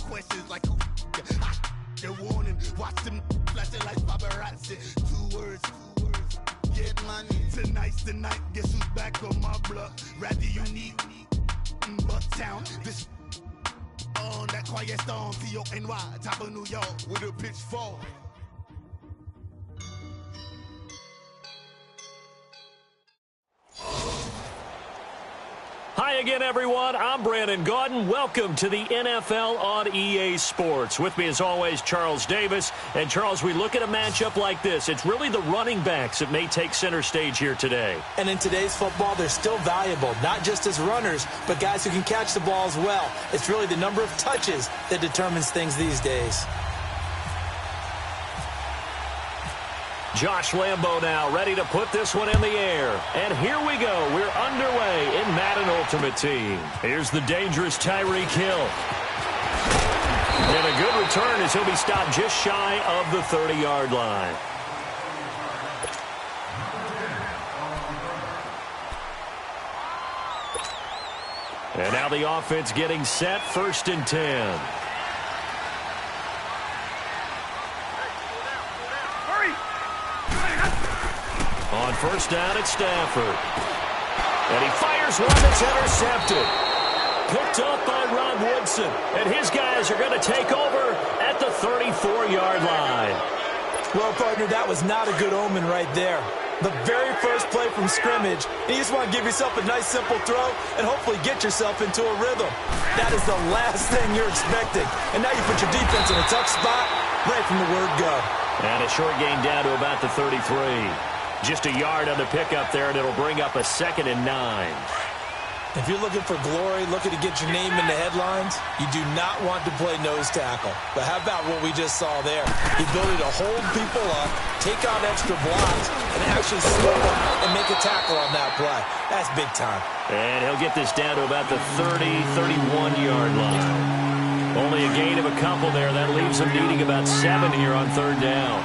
questions like who the warning. Watch them flashing like paparazzi. 2 words. Get money. Tonight's the night. Guess who's back on my block? Rather unique. Bucktown. This on that quiet storm. T-O-N-Y. Top of New York with a pitchfork. Hi again, everyone. I'm Brandon Gaudin. Welcome to the NFL on EA Sports. With me, as always, Charles Davis. And, Charles, we look at a matchup like this. It's really the running backs that may take center stage here today. And in today's football, they're still valuable, not just as runners, but guys who can catch the ball as well. It's really the number of touches that determines things these days. Josh Lambo now ready to put this one in the air. And here we go. We're underway in Madden Ultimate Team. Here's the dangerous Tyreek Hill. And a good return as he'll be stopped just shy of the 30-yard line. And now the offense getting set, 1st and 10. On 1st down, it's Stafford. And he fires one that's intercepted. Picked up by Ron Woodson. And his guys are going to take over at the 34-yard line. Well, partner, that was not a good omen right there. The very first play from scrimmage, and you just want to give yourself a nice, simple throw and hopefully get yourself into a rhythm. That is the last thing you're expecting. And now you put your defense in a tough spot right from the word go. And a short gain down to about the 33. Just a yard on the pickup there, and it'll bring up a 2nd and 9. If you're looking for glory, looking to get your name in the headlines, you do not want to play nose tackle. But how about what we just saw there? The ability to hold people up, take on extra blocks, and actually slow them and make a tackle on that play. That's big time. And he'll get this down to about the 30, 31-yard line. Only a gain of a couple there. That leaves him needing about 7 here on 3rd down.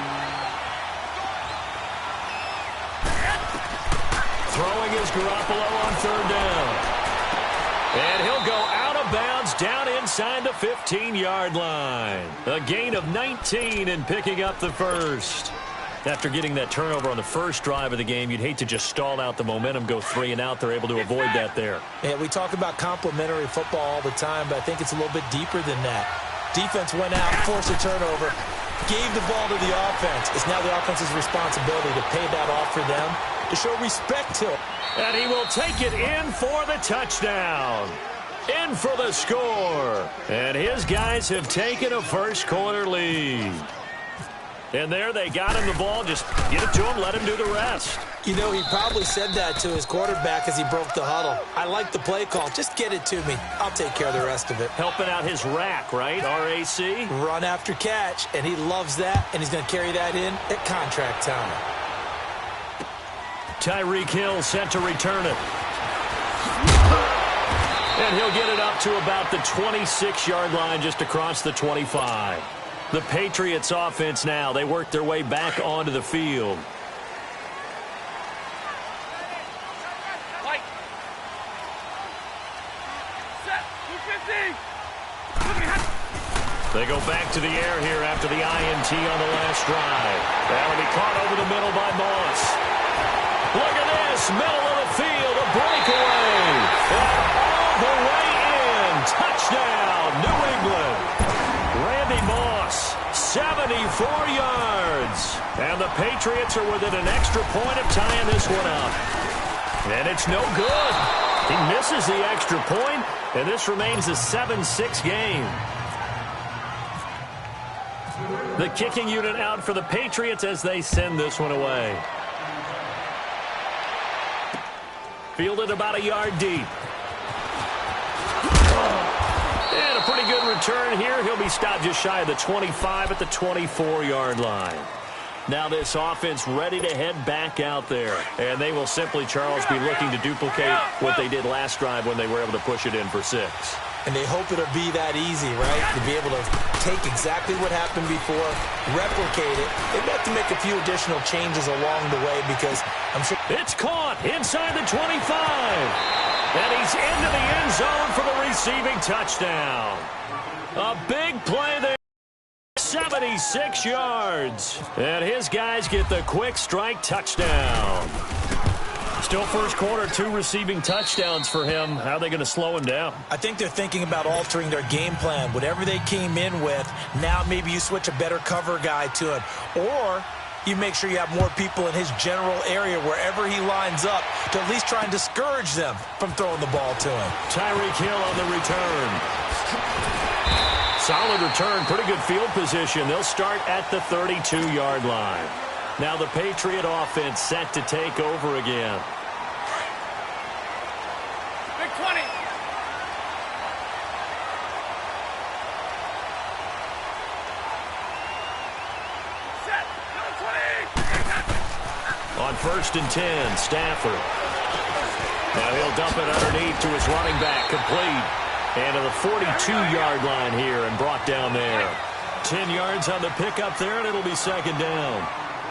Throwing is Garoppolo on 3rd down. And he'll go out of bounds down inside the 15-yard line. A gain of 19 and picking up the 1st. After getting that turnover on the first drive of the game, you'd hate to just stall out the momentum, go 3 and out. They're able to avoid that there. Yeah, we talk about complementary football all the time, but I think it's a little bit deeper than that. Defense went out, forced a turnover, gave the ball to the offense. It's now the offense's responsibility to pay that off for them, to show respect to it. And he will take it in for the touchdown. In for the score. And his guys have taken a first-quarter lead. And there they got him the ball. Just get it to him, let him do the rest. You know, he probably said that to his quarterback as he broke the huddle. I like the play call. Just get it to me. I'll take care of the rest of it. Helping out his rack, right? RAC? Run after catch, and he loves that, and he's going to carry that in at contract time. Tyreek Hill set to return it. And he'll get it up to about the 26-yard line, just across the 25. The Patriots offense now, they work their way back onto the field. They go back to the air here after the INT on the last drive. That'll be caught over the middle by Moss. Look at this, middle of the field, a breakaway. And all the way in, touchdown, New England. Randy Moss, 74 yards. And the Patriots are within an extra point of tying this one up. And it's no good. He misses the extra point, and this remains a 7-6 game. The kicking unit out for the Patriots as they send this one away. Fielded about a yard deep. And a pretty good return here. He'll be stopped just shy of the 25 at the 24-yard line. Now this offense ready to head back out there. And they will simply, Charles, be looking to duplicate what they did last drive when they were able to push it in for 6. And they hope it'll be that easy, right? To be able to take exactly what happened before, replicate it. They've got to make a few additional changes along the way because I'm sure... It's caught inside the 25. And he's into the end zone for the receiving touchdown. A big play there. 76 yards. And his guys get the quick strike touchdown. Still first quarter, 2 receiving touchdowns for him. How are they going to slow him down? I think they're thinking about altering their game plan. Whatever they came in with, now maybe you switch a better cover guy to him. Or you make sure you have more people in his general area wherever he lines up to at least try and discourage them from throwing the ball to him. Tyreek Hill on the return. Solid return, pretty good field position. They'll start at the 32-yard line. Now the Patriot offense set to take over again. Big 20. Set. Number 20. On 1st and 10, Stafford. Now he'll dump it underneath to his running back, complete. And to the 42-yard line here and brought down there. 10 yards on the pickup there, and it'll be 2nd down.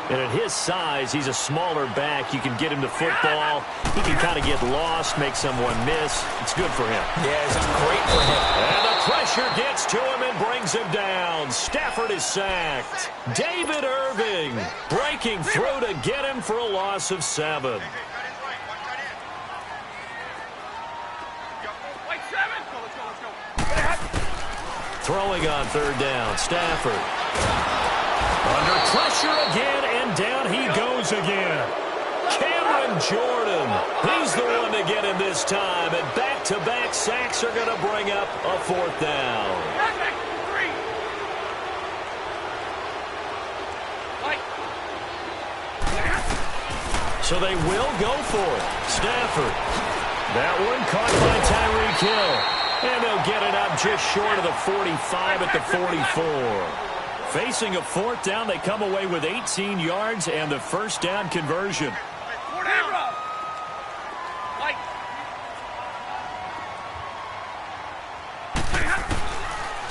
And at his size, he's a smaller back. You can get him to football. He can kind of get lost, make someone miss. It's good for him. Yeah, it's great for him. And the pressure gets to him and brings him down. Stafford is sacked. David Irving breaking through to get him for a loss of 7. Throwing on 3rd down, Stafford. Under pressure again, and down he goes again. Cameron Jordan, he's the one to get him this time, and back-to-back sacks are going to bring up a 4th down. So they will go for it. Stafford. That one caught by Tyreek Hill. And they'll get it up just short of the 45 at the 44. Facing a 4th down, they come away with 18 yards and the 1st down conversion.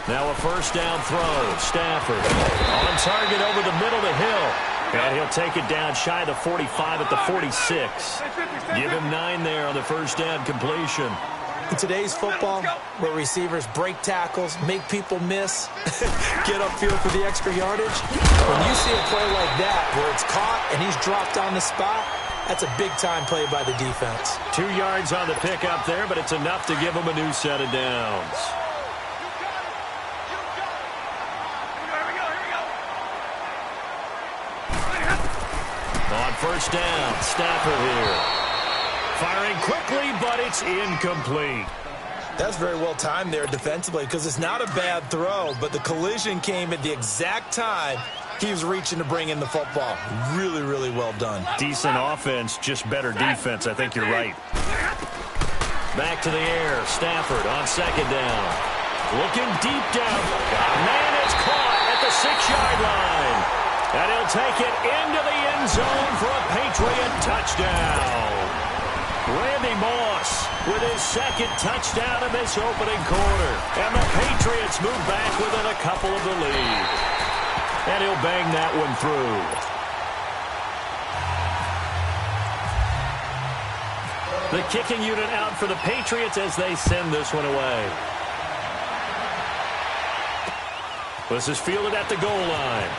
Now a 1st down throw. Stafford on target over the middle to Hill. And he'll take it down shy of the 45 at the 46. Give him 9 there on the 1st down completion. In today's football, where receivers break tackles, make people miss, get upfield for the extra yardage, when you see a play like that where it's caught and he's dropped on the spot, that's a big-time play by the defense. 2 yards on the pickup there, but it's enough to give him a new set of downs. On 1st down, Stafford here. Firing quickly, but it's incomplete. That's very well timed there defensively because it's not a bad throw, but the collision came at the exact time he was reaching to bring in the football. Really, really well done. Decent offense, just better defense. I think you're right. Back to the air. Stafford on 2nd down. Looking deep down. Man, it's caught at the 6-yard line. And he'll take it into the end zone for a Patriot touchdown. Randy Moss with his 2nd touchdown in this opening quarter. And the Patriots move back within a couple of the lead. And he'll bang that one through. The kicking unit out for the Patriots as they send this one away. This is fielded at the goal line.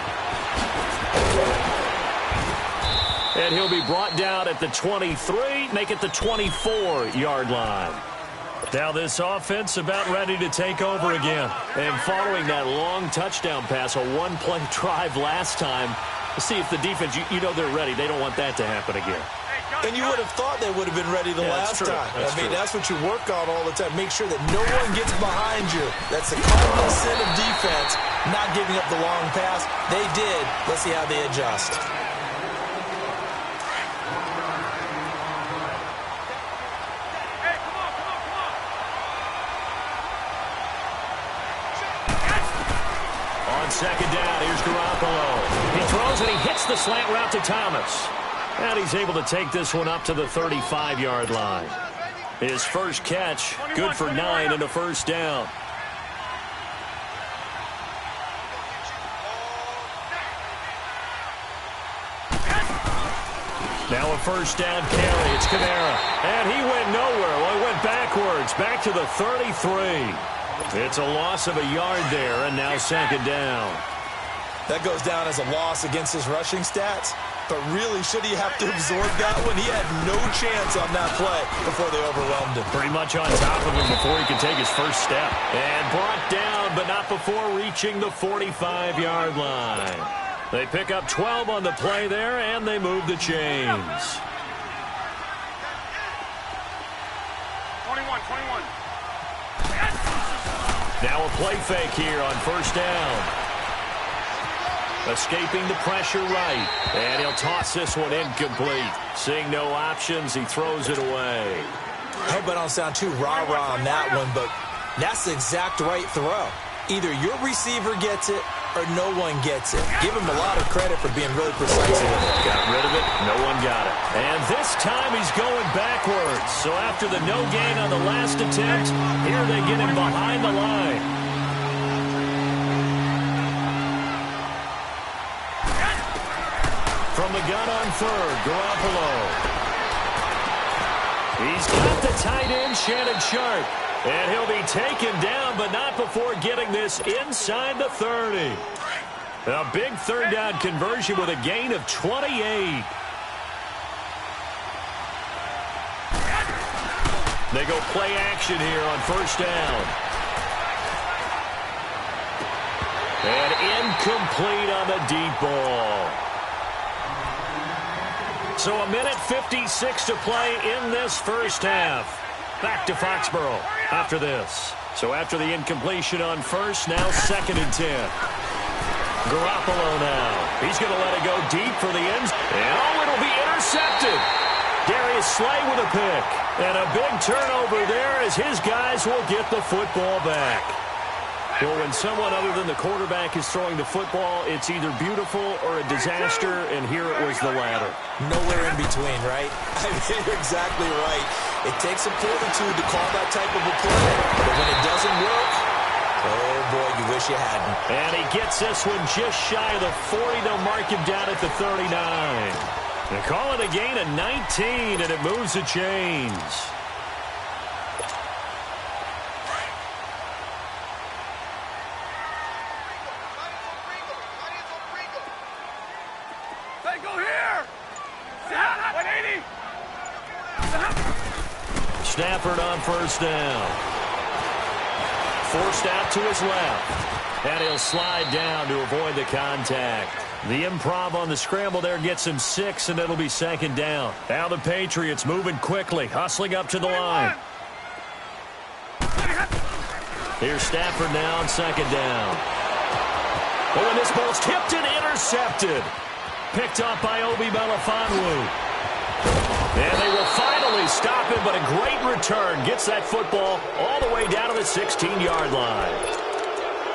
And he'll be brought down at the 23, make it the 24-yard line. Now this offense about ready to take over again. And following that long touchdown pass, a one-play drive last time, to see if the defense, you know they're ready. They don't want that to happen again. And you would have thought they would have been ready the last time. That's what you work on all the time. Make sure that no one gets behind you. That's the cardinal sin of defense, not giving up the long pass. They did. Let's see how they adjust. On 2nd down, here's Garoppolo. He throws and he hits the slant route to Thomas. And he's able to take this one up to the 35-yard line. His first catch, good for 9 and a 1st down. Now a first down carry. It's Kamara. And he went nowhere. Well, he went backwards. Back to the 33. It's a loss of a yard there, and now second down. That goes down as a loss against his rushing stats. But really, should he have to absorb that one? He had no chance on that play before they overwhelmed him. Pretty much on top of him before he could take his first step. And brought down, but not before reaching the 45-yard line. They pick up 12 on the play there, and they move the chains. 21. Now a play fake here on first down. Escaping the pressure right. And he'll toss this one incomplete. Seeing no options, he throws it away. I hope I don't sound too rah-rah on that one, but that's the exact right throw. Either your receiver gets it or no one gets it. Give him a lot of credit for being really precise with it. Got rid of it. No one got it. And this time he's going backwards. So after the no gain on the last attempt, here they get him behind the line. From the gun on third, Garoppolo. He's got the tight end, Shannon Sharp. And he'll be taken down, but not before getting this inside the 30. A big third down conversion with a gain of 28. They go play action here on first down. And incomplete on the deep ball. So a minute 56 to play in this first half. Back to Foxborough after this. So after the incompletion on first, now second and 10. Garoppolo now. He's going to let it go deep for the end. And it'll be intercepted. Darius Slay with a pick. And a big turnover there as his guys will get the football back. Well, when someone other than the quarterback is throwing the football, it's either beautiful or a disaster, and here it was the latter. Nowhere in between, right? I mean, you're exactly right. It takes some fortitude to call that type of a play, but when it doesn't work, oh boy, you wish you hadn't. And he gets this one just shy of the 40. They'll mark him down at the 39. They call it a gain of 19, and it moves the chains. Stafford on first down. Forced out to his left. And he'll slide down to avoid the contact. The improv on the scramble there gets him 6, and it'll be second down. Now the Patriots moving quickly, hustling up to the line. Here's Stafford now on second down. Oh, and this ball's tipped and intercepted. Picked up by Obi Melifonwu. And they will finally stop him, but a great return. Gets that football all the way down to the 16-yard line.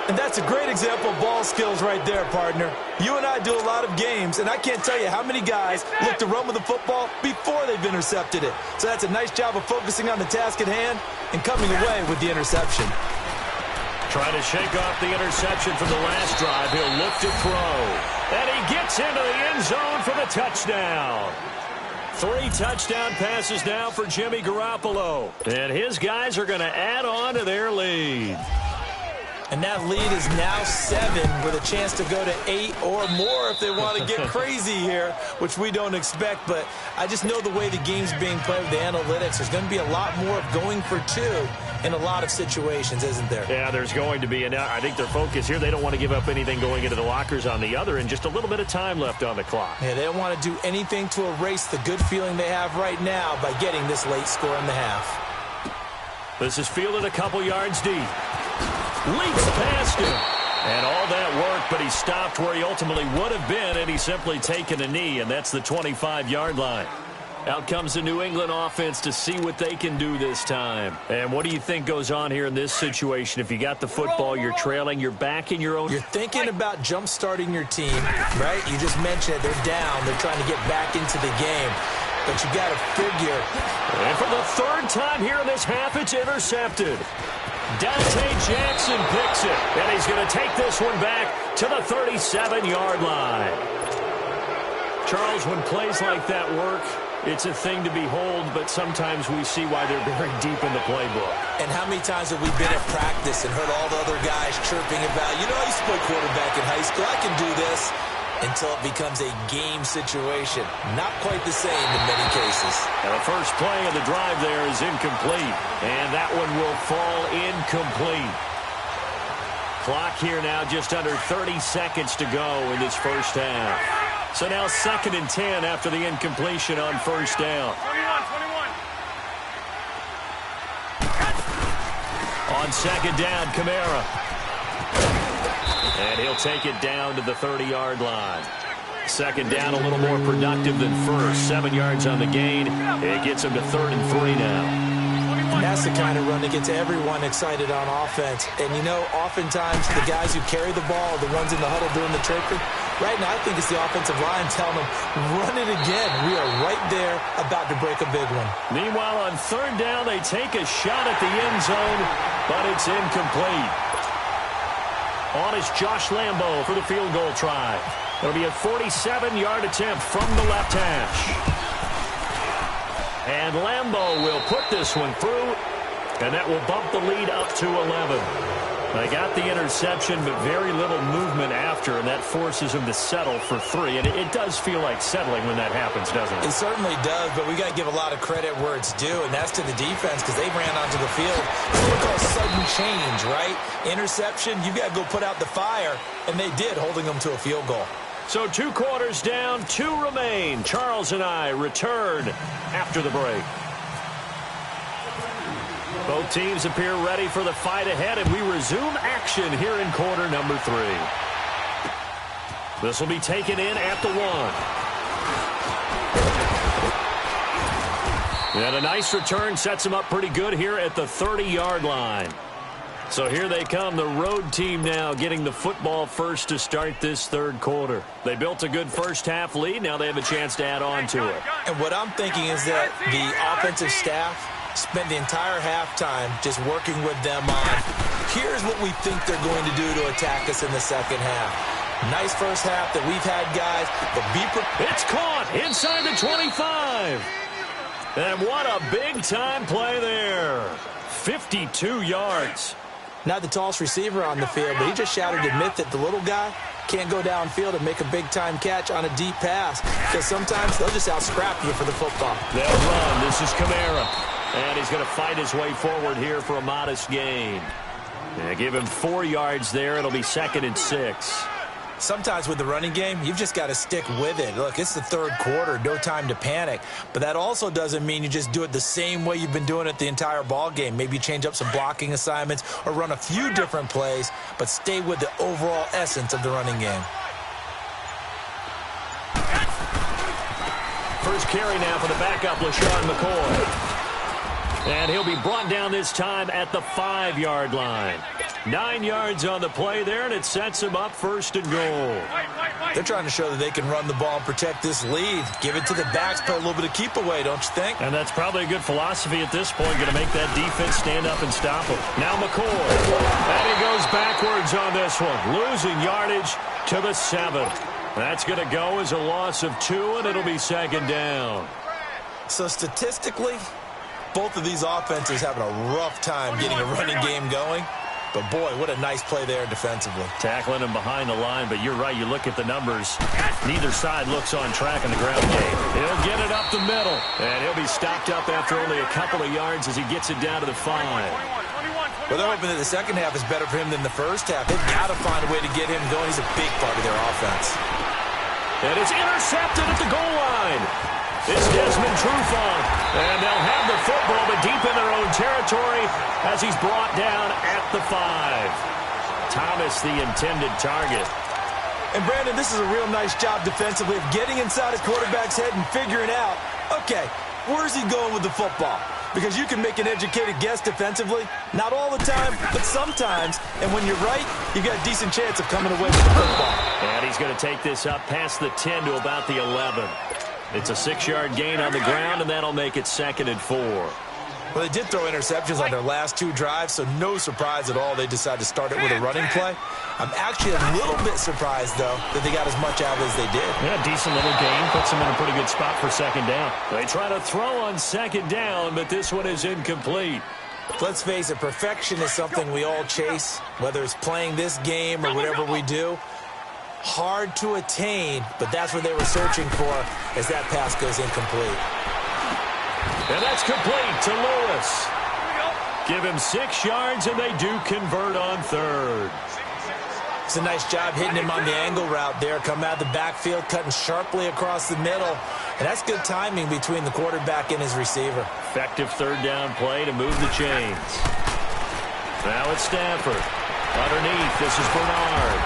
And that's a great example of ball skills right there, partner. You and I do a lot of games, and I can't tell you how many guys look to run with the football before they've intercepted it. So that's a nice job of focusing on the task at hand and coming away with the interception. Trying to shake off the interception from the last drive. He'll look to throw. And he gets into the end zone for the touchdown. 3 touchdown passes now for Jimmy Garoppolo. And his guys are going to add on to their lead. And that lead is now 7 with a chance to go to 8 or more if they want to get crazy here, which we don't expect. But I just know the way the game's being played with the analytics, there's going to be a lot more of going for 2 in a lot of situations, isn't there? Yeah, there's going to be. And I think their focus here, they don't want to give up anything going into the lockers on the other, and just a little bit of time left on the clock. Yeah, they don't want to do anything to erase the good feeling they have right now by getting this late score in the half. This is fielded a couple yards deep. Leaps past him. And all that work, but he stopped where he ultimately would have been, and he's simply taken a knee, and that's the 25-yard line. Out comes the New England offense to see what they can do this time. And what do you think goes on here in this situation? If you got the football, you're trailing, you're back in your own. You're thinking about jump-starting your team, right? You just mentioned it. They're down. They're trying to get back into the game. But you got to figure. And for the 3rd time here in this half, it's intercepted. Dante Jackson picks it, and he's going to take this one back to the 37-yard line. Charles, when plays like that work, it's a thing to behold, but sometimes we see why they're very deep in the playbook. And how many times have we been at practice and heard all the other guys chirping about, you know, I used to play quarterback in high school, I can do this, until it becomes a game situation. Not quite the same in many cases. And the first play of the drive there is incomplete, and that one will fall incomplete. Clock here now just under 30 seconds to go in this first half. So now 2nd and 10 after the incompletion on first down. 21. On 2nd down, Kamara. And he'll take it down to the 30-yard line. 2nd down a little more productive than first. 7 yards on the gain. It gets him to 3rd and 3 now. And that's the kind of run that gets everyone excited on offense. And, you know, oftentimes the guys who carry the ball are the ones in the huddle doing the chirping. Right now, I think it's the offensive line telling them, run it again. We are right there about to break a big one. Meanwhile, on 3rd down, they take a shot at the end zone, but it's incomplete. On is Josh Lambo for the field goal try. It'll be a 47-yard attempt from the left hash. And Lambo will put this one through, and that will bump the lead up to 11. They got the interception, but very little movement after, and that forces him to settle for 3. And it does feel like settling when that happens, doesn't it? It certainly does, but we got to give a lot of credit where it's due, and that's to the defense because they ran onto the field. It's what we call sudden change, right? Interception, you got to go put out the fire, and they did, holding them to a field goal. So 2 quarters down, 2 remain. Charles and I return after the break. Both teams appear ready for the fight ahead, and we resume action here in quarter number 3. This will be taken in at the 1. And a nice return sets him up pretty good here at the 30-yard line. So here they come, the road team now getting the football first to start this 3rd quarter. They built a good first half lead. Now they have a chance to add on to it. And what I'm thinking is that the offensive staff spent the entire halftime just working with them on, here's what we think they're going to do to attack us in the second half. Nice first half that we've had, guys, but be prepared. It's caught inside the 25. And what a big-time play there. 52 yards. Not the tallest receiver on the field, but he just shouted to admit that the little guy can't go downfield and make a big-time catch on a deep pass because sometimes they'll just out-scrap you for the football. They'll run. This is Kamara. And he's going to fight his way forward here for a modest gain. Yeah, give him 4 yards there. It'll be 2nd and 6. Sometimes with the running game, you've just got to stick with it. Look, it's the 3rd quarter, no time to panic. But that also doesn't mean you just do it the same way you've been doing it the entire ball game. Maybe you change up some blocking assignments or run a few different plays, but stay with the overall essence of the running game. First carry now for the backup, LaShawn McCoy. And he'll be brought down this time at the 5-yard line. 9 yards on the play there, and it sets him up 1st and goal. They're trying to show that they can run the ball and protect this lead. Give it to the backs, play a little bit of keep away, don't you think? And that's probably a good philosophy at this point, going to make that defense stand up and stop him. Now McCoy. And he goes backwards on this one, losing yardage to the 7. That's going to go as a loss of 2, and it'll be 2nd down. So statistically, both of these offenses having a rough time getting a running game going. But, boy, what a nice play there defensively. Tackling him behind the line, but you're right. You look at the numbers. Neither side looks on track in the ground game. He'll get it up the middle, and he'll be stopped up after only a couple of yards as he gets it down to the 5. Well, they're hoping that the second half is better for him than the first half. They've got to find a way to get him going. He's a big part of their offense. And it's intercepted at the goal line. It's Desmond Trufant, and they'll have the football, but deep in their own territory as he's brought down at the 5. Thomas, the intended target. And, Brandon, this is a real nice job defensively of getting inside a quarterback's head and figuring out, okay, where's he going with the football? Because you can make an educated guess defensively. Not all the time, but sometimes. And when you're right, you got a decent chance of coming away with the football. And he's going to take this up past the 10 to about the 11. It's a 6-yard gain on the ground, and that'll make it 2nd and 4. Well, they did throw interceptions on their last 2 drives, so no surprise at all they decided to start it with a running play. I'm actually a little bit surprised, though, that they got as much out as they did. Yeah, decent little gain. Puts them in a pretty good spot for second down. They try to throw on second down, but this one is incomplete. Let's face it, perfection is something we all chase, whether it's playing this game or whatever we do. Hard to attain, but that's what they were searching for as that pass goes incomplete. And that's complete to Lewis. Give him 6 yards, and they do convert on third. It's a nice job hitting him on the angle route there. Come out of the backfield, cutting sharply across the middle. And that's good timing between the quarterback and his receiver. Effective third down play to move the chains. Now it's Stafford. Underneath, this is Bernard.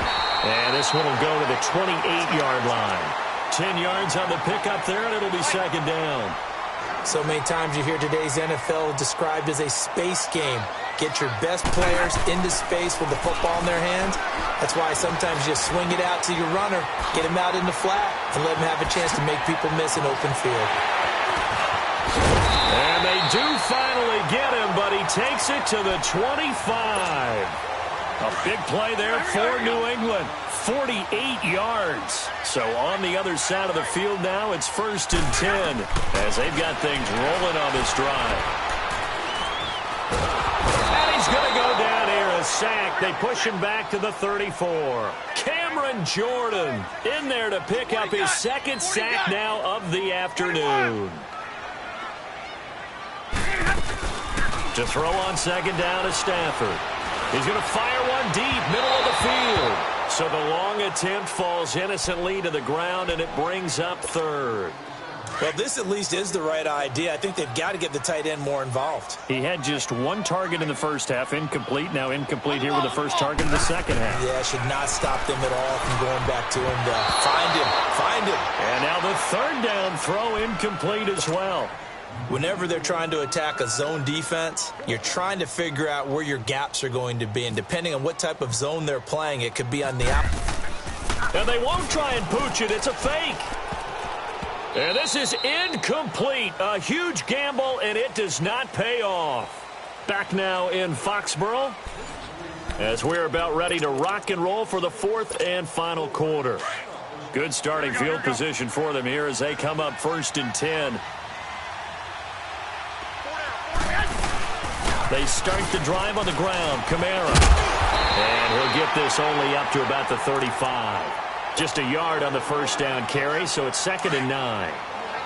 And this one will go to the 28-yard line. 10 yards on the pickup there, and it'll be second down. So many times you hear today's NFL described as a space game. Get your best players into space with the football in their hands. That's why sometimes you just swing it out to your runner, get him out in the flat, and let him have a chance to make people miss an open field. And they do finally get him, but he takes it to the 25. A big play there for New England. 48 yards. So on the other side of the field now, it's 1st and 10 as they've got things rolling on this drive. And he's going to go down here, a sack. They push him back to the 34. Cameron Jordan in there to pick up his 2nd sack now of the afternoon. To throw on second down is Stafford. He's going to fire one deep, middle of the field. So the long attempt falls innocently to the ground, and it brings up third. Well, this at least is the right idea. I think they've got to get the tight end more involved. He had just 1 target in the first half, incomplete. Now incomplete here with the first target in the second half. Yeah, should not stop them at all from going back to him to find him. And now the third down throw incomplete as well. Whenever they're trying to attack a zone defense, you're trying to figure out where your gaps are going to be. And depending on what type of zone they're playing, it could be on the out. And they won't try and pooch it. It's a fake. And this is incomplete. A huge gamble, and it does not pay off. Back now in Foxborough as we're about ready to rock and roll for the 4th and final quarter. Good starting field position for them here as they come up 1st and 10. They start the drive on the ground. Kamara. And he'll get this only up to about the 35. Just a yard on the first down carry, so it's 2nd and 9.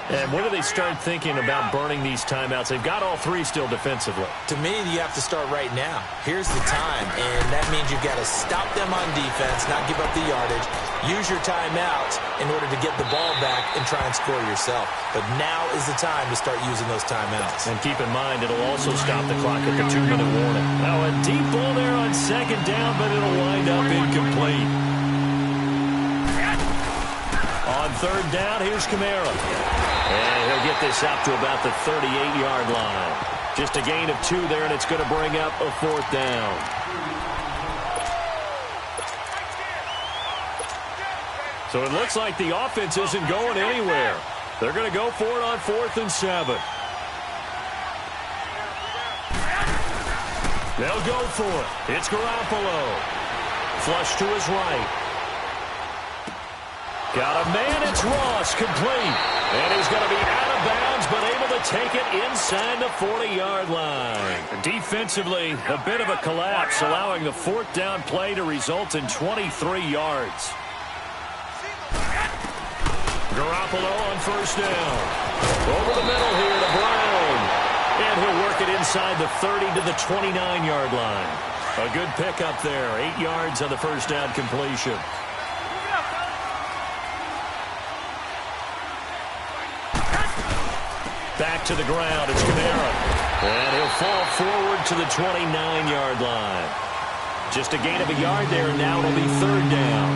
And when do they start thinking about burning these timeouts? They've got all 3 still defensively. To me, you have to start right now. Here's the time, and that means you've got to stop them on defense, not give up the yardage, use your timeouts in order to get the ball back and try and score yourself. But now is the time to start using those timeouts. And keep in mind, it'll also stop the clock at the 2-minute warning. Now a deep ball there on second down, but it'll wind up incomplete. On third down, here's Kamara. And he'll get this out to about the 38-yard line. Just a gain of 2 there, and it's going to bring up a 4th down. So it looks like the offense isn't going anywhere. They're going to go for it on 4th and 7. They'll go for it. It's Garoppolo. Flush to his right. Got a man, it's Ross, complete. And he's going to be out of bounds, but able to take it inside the 40-yard line. Defensively, a bit of a collapse, allowing the 4th down play to result in 23 yards. Garoppolo on first down. Over the middle here to Brown. And he'll work it inside the 30 to the 29-yard line. A good pickup there, 8 yards on the first down completion. Back to the ground, it's Kamara. And he'll fall forward to the 29-yard line. Just a gain of a yard there, and now it'll be 3rd down.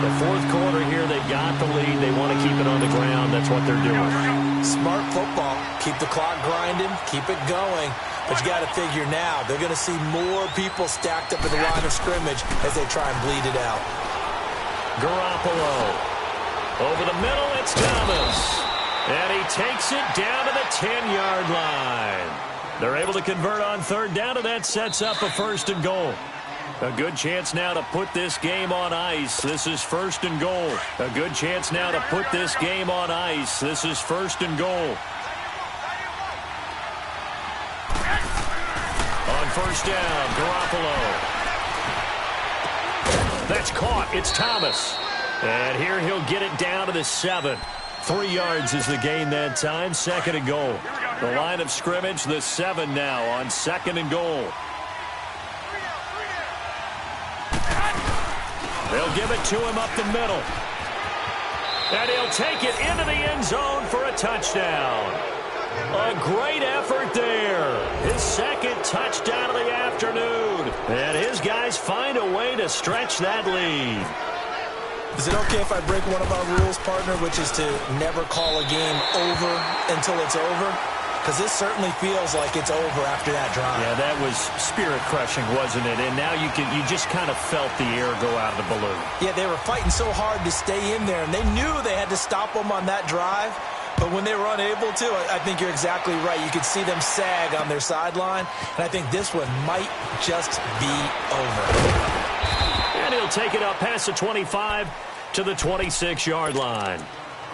The 4th quarter here, they've got the lead. They want to keep it on the ground. That's what they're doing. Smart football. Keep the clock grinding. Keep it going. But you got to figure now, they're going to see more people stacked up at the line of scrimmage as they try and bleed it out. Garoppolo. Over the middle, it's Thomas. And he takes it down to the 10-yard line. They're able to convert on third down, and that sets up a 1st and goal. A good chance now to put this game on ice. This is 1st and goal. A good chance now to put this game on ice. This is 1st and goal. On 1st down, Garoppolo. That's caught. It's Thomas. And here he'll get it down to the 7. 3 yards is the gain that time. 2nd and goal. The line of scrimmage, the 7 now on 2nd and goal. They'll give it to him up the middle. And he'll take it into the end zone for a touchdown. A great effort there. His 2nd touchdown of the afternoon. And his guys find a way to stretch that lead. Is it okay if I break one of our rules, partner, which is to never call a game over until it's over? Because this certainly feels like it's over after that drive. Yeah, that was spirit-crushing, wasn't it? And now you just kind of felt the air go out of the balloon. Yeah, they were fighting so hard to stay in there, and they knew they had to stop them on that drive. But when they were unable to, I think you're exactly right. You could see them sag on their sideline, and I think this one might just be over. And he'll take it up past the 25 to the 26-yard line.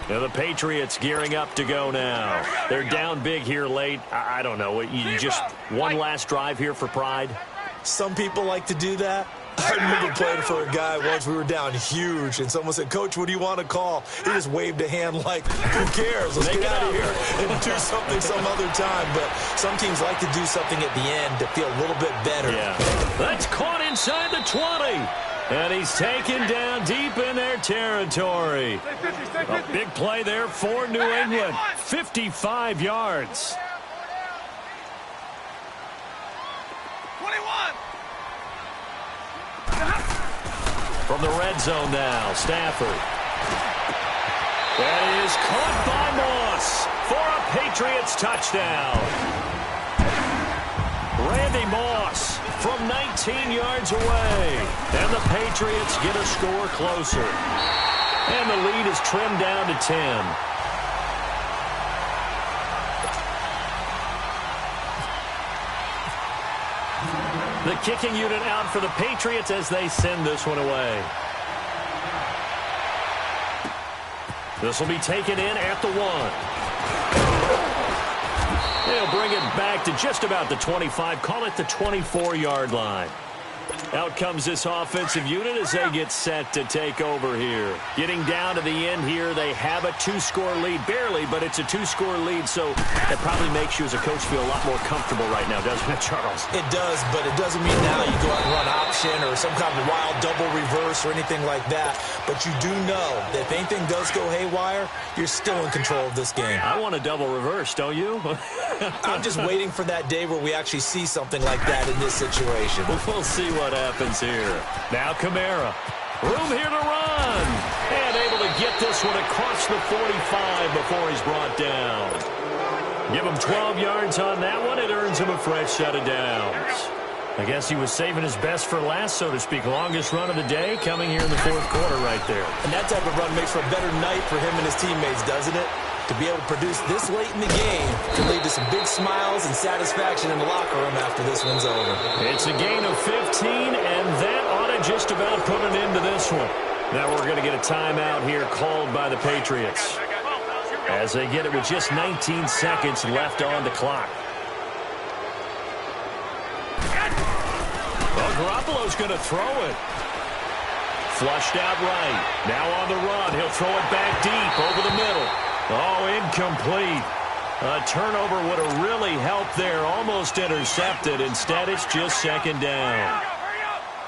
Now the Patriots gearing up to go now. They're down big here late. I don't know. You just one last drive here for pride? Some people like to do that. I remember playing for a guy once. We were down huge, and someone said, "Coach, what do you want to call?" He just waved a hand like, "Who cares? Let's get out of here and do something some other time." But some teams like to do something at the end to feel a little bit better. Yeah. That's caught inside the 20. And he's taken down deep in their territory. A big play there for New England. 55 yards. 21. From the red zone now, Stafford. That is caught by Moss for a Patriots touchdown. Randy Moss from 19 yards away. And the Patriots get a score closer. And the lead is trimmed down to 10. The kicking unit out for the Patriots as they send this one away. This will be taken in at the 1. They'll bring it back to just about the 25. Call it the 24-yard line. Out comes this offensive unit as they get set to take over here. Getting down to the end here, they have a 2-score lead. Barely, but it's a 2-score lead, so that probably makes you as a coach feel a lot more comfortable right now, doesn't it, Charles? It does, but it doesn't mean now you go out and run option or some kind of wild double reverse or anything like that. But you do know that if anything does go haywire, you're still in control of this game. I want a double reverse, don't you? I'm just waiting for that day where we actually see something like that in this situation. We'll see what happens here. Now Kamara. Room here to run. And able to get this one across the 45 before he's brought down. Give him 12 yards on that one. It earns him a fresh set of downs. I guess he was saving his best for last, so to speak. Longest run of the day coming here in the fourth quarter right there. And that type of run makes for a better night for him and his teammates, doesn't it? To be able to produce this late in the game can lead to some big smiles and satisfaction in the locker room after this one's over. It's a gain of 15, and that ought to just about put an end to this one. Now we're going to get a timeout here called by the Patriots as they get it with just 19 seconds left on the clock. Well, Garoppolo's going to throw it. Flushed out right. Now on the run. He'll throw it back deep over the middle. Oh, incomplete. A turnover would have really helped there. Almost intercepted. Instead, it's just second down.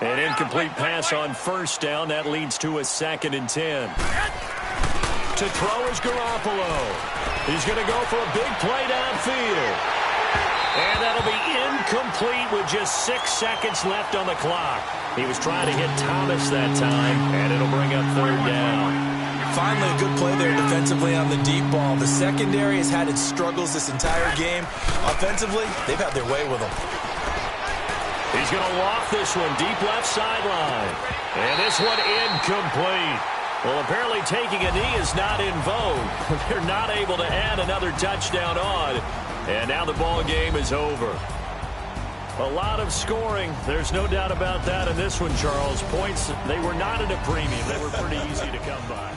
An incomplete pass on first down. That leads to a 2nd and 10. To throw is Garoppolo. He's going to go for a big play downfield. And that'll be incomplete with just 6 seconds left on the clock. He was trying to hit Thomas that time, and it'll bring up third down. Finally, a good play there defensively on the deep ball. The secondary has had its struggles this entire game. Offensively, they've had their way with them. He's going to loft this one deep left sideline. And this one incomplete. Well, apparently taking a knee is not in vogue. They're not able to add another touchdown on. And now the ball game is over. A lot of scoring. There's no doubt about that in this one, Charles. Points, they were not at a premium. They were pretty easy to come by.